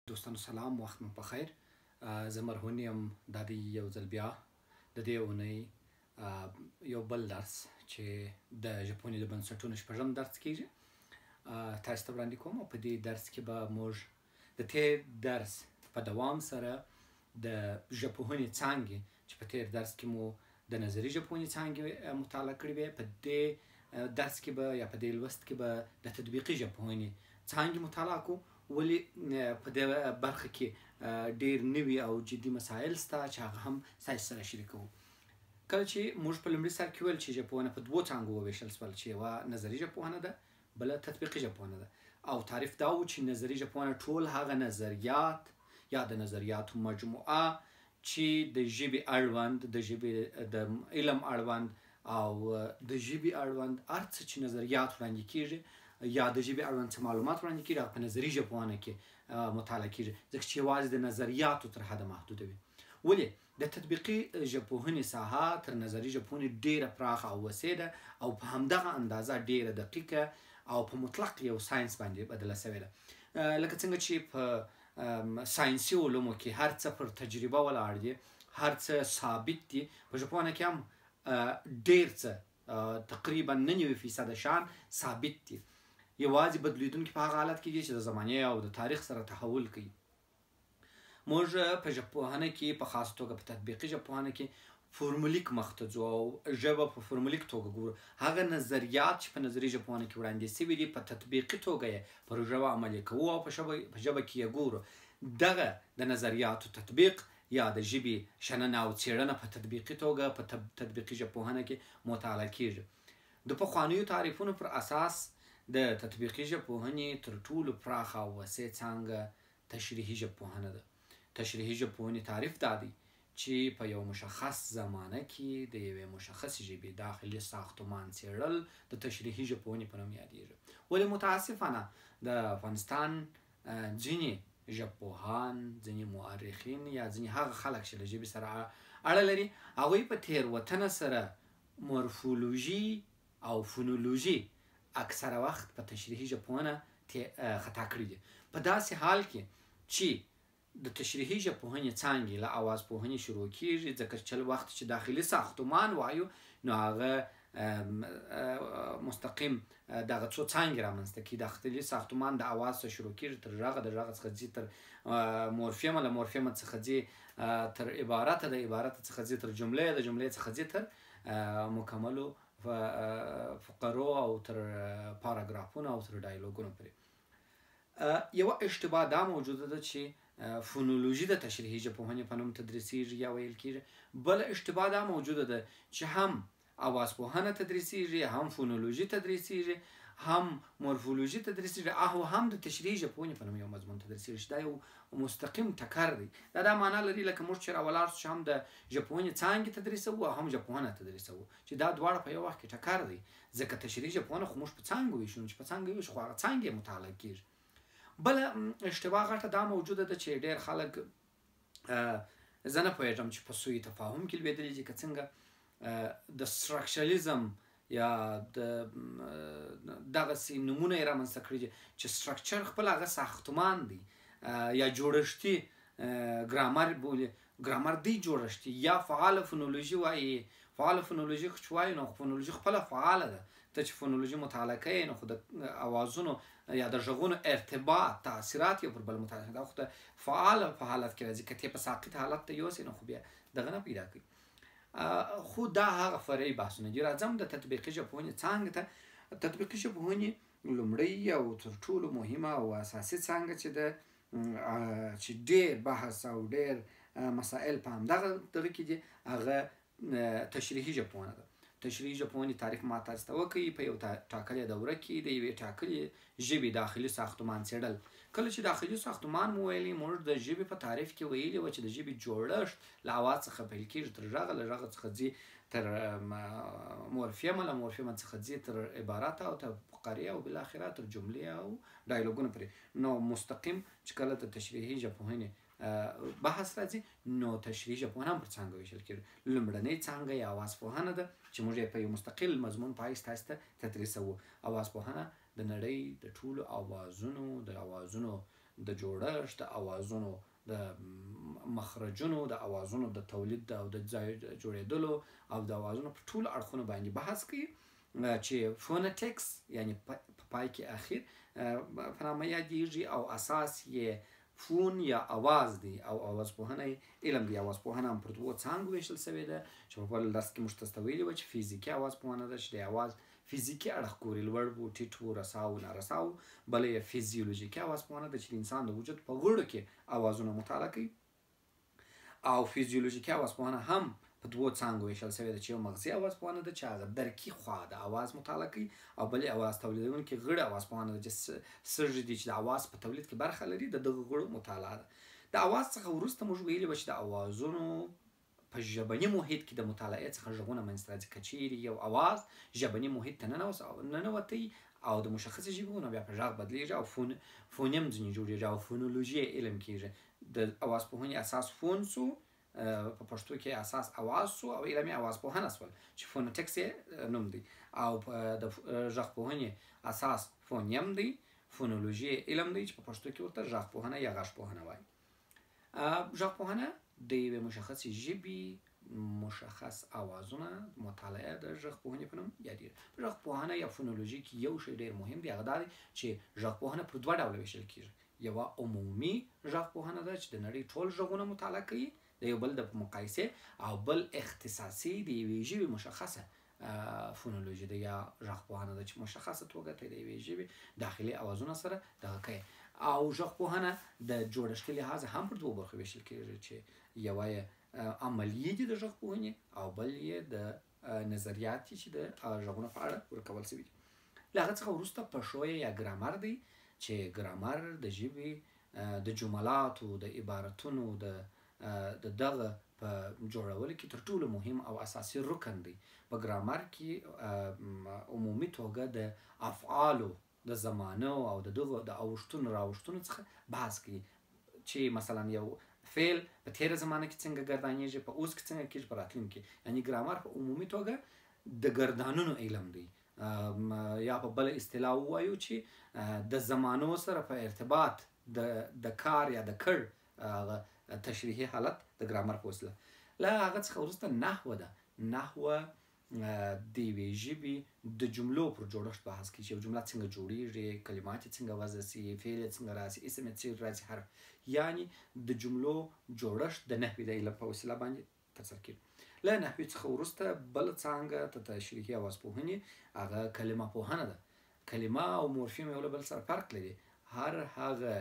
دوستانو سلام، وخت مو پخیر. زه مرهون یم. دا د یو ځل بیا د دې اونۍ یو بل درس چې د ژبپوهنې د بنسټونو شپږم درس کیږي تاسو ته وړاندې کوم. او په دې درس کې به موږ د تیر درس په دوام سره د ژبپوهنې څانګې چې په تیر درس کې مو د نظري ژبپوهنې څانګې مطالعه کړې وې، په دې درس کې به یا په دې لوست کې به د تطبیقي ژبپوهنې څانګې مطالعه کوو. ولې په دې برخه کې ډېر نوي او جدي مسایل شته چې هغه هم ستاسو سره شریکوو. کله چې موږ په لومړي سر کې ویل چې ژبپوهنه په دوو څانګو وویشل شول، چې یوه نظري ژبپوهنه ده، بله تطبیقي ژبپوهنه ده. او تعریف دا و چې نظري ژبپوهنه ټول هغه نظریات یا د نظریاتو مجموعه چې د ژبې اړوند، د ژبې د علم اړوند او د ژبې اړوند هر څه چې نظریات وړاندې کیږي یا د ژبې اړوند څه معلومات وړاندې کیږي هغه په نظري ژبپوهنه کې مطالعه کیږي، ځکه چې یوازې د نظریاتو تر حده محدوده وي. ولې د تطبیقي ژبپوهنې ساحه تر نظري ژبپوهنې ډیره پراخه او وسیع ده او په همدغه اندازه ډیره دقیقه او په مطلق یو ساینس باندې بدله شوې ده. لکه څنګه چې په ساینسي علومو کې هر څه پر تجربه ولاړ دي، هر څه ثابت دي، په ژبپوهنه کې هم ډیر څه تقریبا 99% شان ثابت دي، یوازې بدلیدونکي په هغه حالت کې دي چې د زمانې او د تاریخ سره تحول کوي. موږ په ژبپوهنه کې په خاص توګه په تطبیقي ژبپوهنه کې فورمولیک مخ ته ځو او ژبه په فورمولیک توګه ګورو. هغه نظریات چې په نظري ژبپوهنه کې وړاندې شوي دي په تطبیقي توګه یې پر ژبه عملي کوو او په ژبه کې یې ګورو. دغه د نظریاتو تطبیق یا د ژبې شننه او څېړنه په تطبیقي توګه په تطبیقي ژبپوهنه کې مطالعه کیږي. د پخوانیو تعریفونو پر اساس د تطبیقي ژبپوهنې تر ټولو پراخه او وسیع څانګه تشریحي ژبپوهنه ده. تشریحي ژبپوهنې تعریف دا دی چې په یو مشخص زمانه کې د یوې مشخصې ژبې داخلي ساختمان څېړل د تشریحي ژبپوهنې په نوم یادیږي. ولې متاسفانه د افغانستان ځینې ژبپوهان، ځینې مورخین یا ځینې هغه خلک چې له ژبې سره اړه لري، هغوی په تېروتنه سره مورفولوژي او فونولوژي اکثره وخت په تشریحي ژبپوهنه خطا کړي دي. په داسې حال کې چې د تشریحي ژبپوهنې څانګې له اوازپوهنې شروع کیږي، ځکه چې وخت چې داخلي ساختمان وایو نو هغه مستقیم دغه څو څانګې رامنځته کړي. داخلي ساختمان د اواز څخه شروع کیږي تر غږه، د غږ څخه ځي تر مورفیمه، له مورفیمه څخه ځي تر عبارته، د عبارته څخه ځي تر جمله، د جملې څخه ځي تر مکملو فقرو او تر پاراګرافونو او تر ډایلوګونو پورې. یوه اشتباه دا موجوده ده چې فونولوژي د تشریحي ژبپوهنې په نوم تدریسیږي یا ویل کیږي. بله اشتباه دا موجوده ده چې هم اوازپوهنه تدریسیږي، هم فونولوژي تدریسیږي، هم مورفولوژي تدریسیږي او هم د تشریحي ژبپوهنې په نوم یو مضمون تدریسیږي. دا یو مستقیم ټکر دی. دا معنا لري لکه موږ چې راولاړ شو چې هم د ژبپوهنې څانګې تدریسوو او هم ژبپوهنه تدریسوو، چې دا دواړه په یو وخت کې ټکر دی. ځکه تشریحي ژبپوهنه خو موږ په څانګو ویشو، چې په څانګه ویشو خو هغه څانګې مطالعه کیږي. بله اشتباه غټه دا موجوده ده چې ډېر خلک، زه نه پوهېږم چې په سوء تفاهم کې لوېدلي دي که څنګه، د سټرکچرلیزم یا د دغسې نومونه یې رامنځته کړي دي چې سټرکچر خپل هغه ساختمان دی یا جوړښتي ګرامر بولي. ګرامر دی جوړښتي یا فعاله فونولوژي وایي. فعاله فونولوژي چې وایي نو فونولوژي خپله فعاله ده. ته چې فونولوژي مطالعه کوې نو خو د اوازونو یا د غږونو ارتباط، تاثیرات یو پر بل مطالعه دا خو د فعاله په حالت کې راځي. که ته په ساقط حالت ته یوسې نو خو بیا دغه نه پیدا کوي. خو دا هغه فرعي بحثونه دي. راځم د تطبیقي ژبپوهنې څانګې ته. تطبیقي ژبپوهنې لومړی او تر ټولو مهمه او اساسي څانګه چې ده، چې ډېر بحث او ډېر مسائل په همدغه دغه کې دي، هغه تشریحي ژبپوهنه ده. تشریحي ژبپوهنې تعریف ما تاسو ته وکړي. په یو ټاکلې دوره کې د یوې ټاکلې ژبې داخلي ساختمان څېړل. کله چې داخلي ساختمان مو ویلي، موږ د ژبې په تعریف کې ویلي وه چې د ژبې جوړښت له اواز څخه پیل کېږي تر غږه، له غږه څخه ځي تر مورفیمه، له مورفیمه څخه ځي تر عبارته او تر فقرې او بالاخره تر جملې او ډایلوګونو پورې. نو مستقیم چې کله د تشریحي ژبپوهنې بحث راځي نو تشریحي ژبپوهنه هم پر څانګه ویشل کېږي. لومړنۍ څانګه یې اوازپوهنه ده چې موږ یې په یو مستقل مضمون په حیث تاسو ته تدریسوو. اوازپوهنه د نړۍ د ټولو اوازونو د جوړښت، د اوازونو د مخرجونو، د اوازونو د تولید او د ځای جوړېدلو او د اوازونو په ټولو اړخونو باندې بحث کوي چې فونټکس یعنی په پای کې اخر په نامه یادیږي او اساس یې فون یا اواز دی او اوازپوهنه علم دی. اوازپوهنه هم پر دوو څانګو ویشل سوې ده چې په بل درس کې موږ تاسو ته ویلي وه چې فزیکي اوازپوهنه ده چې د اواز فزیکي اړخ ګوري، لوړ و، ټیټ و، رسا و، نارسا و. بله یې فزیولوژیکي اوازپوهنه ده چې د انسان د وجود په غړو کې اوازونه مطالعه کوي. او فزیولوژیکي اوازپوهنه هم په دوو څانګو ویشل سوې ده چې یو مغزي اوازپوهنه ده چې هغه درکي خوا د اواز مطالعه کوي، او بلې اواز تولیدونکي غړي اوازپوهنه ده چې سږي دي چې د اواز په تولید کې برخه لري، د دغه غړو مطالعه ده. د اواز څخه وروسته موږ ویلي وه چې د اوازونو په ژبني محیط کې د مطالعې څخه غږونه منځته راځي. که چیرې یو اواز ژبني محیط ته ننوتی او د مشخصې ژبې نو بیا په غږ بدلیږي او فونیم ځینې جوړېږي او فونولوژي علم کېږي. د اوازپوهنې اساس فون سو، په پښتو کې اساس اواز سو او علمي اوازپوهنه سول چې فونټکس یې نوم دی، او د غږپوهنې اساس فونیم دی، فونولوژي علم دی چې په پښتو کې ورته غږپوهنه یا غږپوهنه وایي. غږپوهنه د یوې مشخصې ژبې مشخص اوازونه مطالعه د غږپوهنې په نوم یادېږي. په غږپوهنه یا فونولوژي کې یو شی ډېر مهم دی، هغه دا دی چې غږپوهنه پر دوه ډوله ویشل کېږي. یوه عمومي غږپوهنه ده چې د نړۍ ټول غږونه مطالعه کوي د یو بل د مقایسې، او بل اختصاصي د یوې ژبې مشخصه فونولوژي ده یا غږپوهنه ده چې مشخصه توګه ته د یوې ژبې داخلي اوازونه سره دغه کوي. او غږپوهنه د جوړښتي لحاظه هم پر دوو برخو ویشل کېږي چې یوه یې عملیې دي د غږپوهنې او بل یې د نظریات دي چې د غږونو په اړه ورکول سوي دي. له هغه څخه وروسته پښویه یا ګرامر دی چې ګرامر د ژبې د جملاتو، د عبارتونو د دغه په جوړولو کې تر ټولو مهم او اساسي رکن دی. په ګرامر کې عمومي توګه د افعالو د زمانو او د دغو د اوښتونو راوښتونو څخه بحث کوي چې مثلا یو فعل په تیره زمانه کې څنګه ګردانیږي، په اوس کې څنګه کېږي، په راتلونکي کې. یعنی ګرامر په عمومي توګه د ګردانونو علم دی، یا په بله اصطلاح ووایو چې د زمانو سره په ارتباط د کار یا د کړ تشریحي حالت د ګرامر په وسیله. له هغه څخه وروسته نحوه ده. نحوه د یوې ژبې د جملو پر جوړښت بحث کوي چې یو جمله څنګه جوړیږي، کلمات یې څنګه وضع سي، فعل یې څنګه راسي، اسم یې څنګه راسي، حرف. یعنی د جملو جوړښت د نحوې د علم په وسیله باندې ترسره کېږي. له نحوې څخه وروسته بله څانګه د تشریحي اوازپوهنې هغه کلمه پوهنه ده. کلمه او مورفیم یو له بل سره فرق لري. هر هغه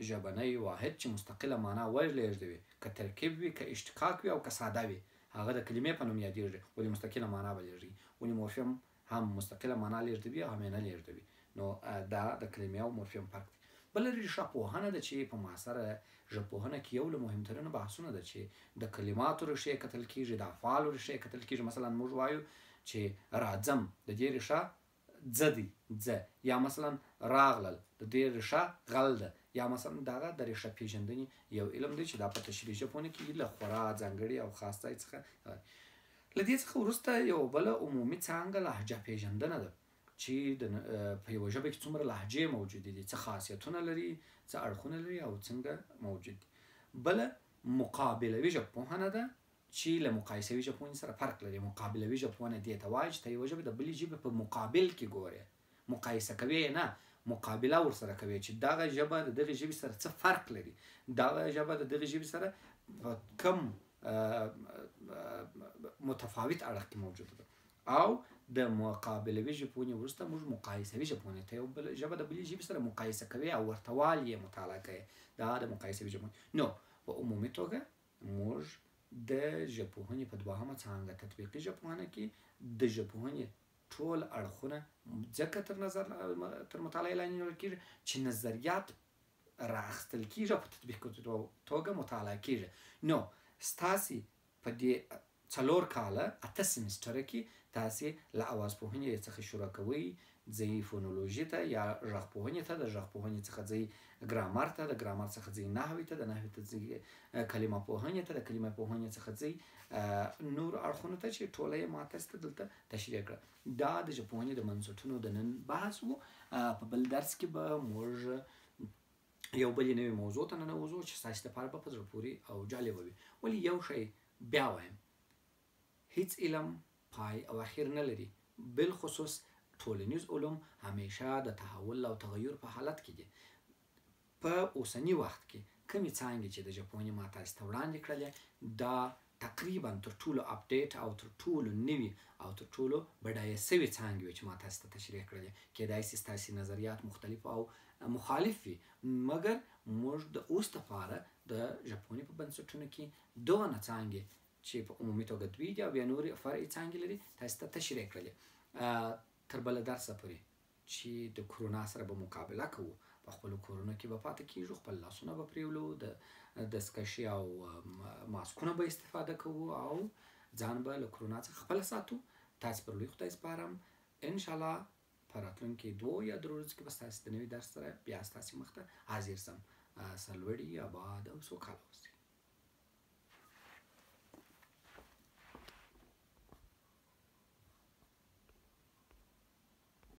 ژبنی واحد چې مستقله معنا ولېږدوي، که ترکیب وي، که اشتقاق وي او که ساده وي، هغه د کلمې په نوم یادېږي، ولې مستقله معنا به لېږدوي. ولې مورفیم هم مستقله معنا لېږدوي او هم یې نه لېږدوي. نو دا د کلمې او مورفیم فرق دی. بله ریښه پوهنه ده چې په معاصره ژبپوهنه کې یو له مهمترینو بحثونو ده چې د کلماتو ریښې کتل کېږي، د افعالو ریښې کتل کېږي. مثلا موږ وایو چې راځم، د دې ریښه ځه دی، ځه. یا مثلا راغلل، د دې ریښه غل ده. یا مثلا دغه د ریښه پیژندنې یو علم دی چې دا په تشریحي ژبپوهنه کې له خورا ځانګړي او خاص ځای څخه. له دې څخه وروسته یو بله عمومي څانګه لهجه پیژندنه ده چې په یوه ژبه کې څومره لهجې موجودې دي، څه خاصیتونه لري، څه اړخونه لري او څنګه موجود دي. بله مقابلوي ژبپوهنه ده چې له مقایسوي ژبپوهنې سره فرق لري. مقابلوي ژبپوهنه دې ته وایي چې ته یوه ژبه د بلې ژبې په مقابل کې ګورې، مقایسه کوي نه، مقابله ورسره کوي چې دغه ژبه د دغې ژبې سره څه فرق لري، دغه ژبه د دغې ژبې سره په کم متفاوت اړخ کې موجوده ده. او د مقابلوي ژبپوهنې وروسته موږ مقایسوي ژبپوهنې ته یو بل ژبه د بلې ژبې سره مقایسه کوي او ورته والی یې مطالعه کوي. دا د مقایسوي ژبپوهنې. نو په عمومي توګه موږ د ژبپوهنې په دوهمه څانګه تطبیقي ژبپوهنه کې د ژبپوهنې ټول اړخونه ځکه تر مطالعې لاندې نیول کېږي چې نظریات رااخیستل کېږي او په تطبیقي توګه مطالعه کېږي. نو ستاسې په دې 4 کاله 8 سمستره کې تاسې له اوازپوهنې څخه شروع کوئ، ځئ فونولوژي ته یا غږپوهنې ته، د غږپوهنې څخه ځئ ګرامر ته، د ګرامر څخه ځئ نحوې ته، د نحوې ته ځئ کلمه پوهنې ته، د کلمه پوهنې څخه ځئ نور اړخونو ته چې ټوله یې ما تاسو ته دلته تشریح کړه. دا د ژبپوهنې د بنسټونو د نن بحث و. په بل درس کې به موږ یو بلې نوې موضوع ته ننوځو چې ستاسې دپاره به په زړه پورې او جالبه وي. ولې یو شی بیا وایم، هیڅ علم پای او اخر نه لري. بالخصوص ټولنیز علوم همیشه د تحول او تغیر په حالت کې دي. په اوسني وخت کې کومې څانګې چې د ژبپوهنې ما تاسې ته وړاندې کړلې دا تقریبا تر ټولو اپډیټ او تر ټولو نوي او تر ټولو بډایه سوي څانګې وې چې ما تاسې ته تشریح کړلې. کیدای شي ستاسې نظریات مختلف او مخالف وي، مګر موږ د اوس دپاره د ژبپوهنې په بنسټونو کې دغه څانګې چې په عمومي توګه دوی دي او بیا نورې فرعي څانګې لري تاسې ته تشریح کړلې. تر بله درسه پورې چې د کرونا سره به مقابله کوو، په خپلو کورونو کې به پاتې کېږو، خپل لاسونه به پرېولو، د دستکشي او ماسکونه به استفاده کوو او ځان به له کرونا څخه خپله ساتو. تاسې پر لوی خدای سپارم. انشاءالله په راتلونکي 2 یا 3 ورځو کې به ستاسې د نوي درس سره بیا ستاسې مخ ته حاضر سم. سرلوړي، اباد او سوکاله اوسئ.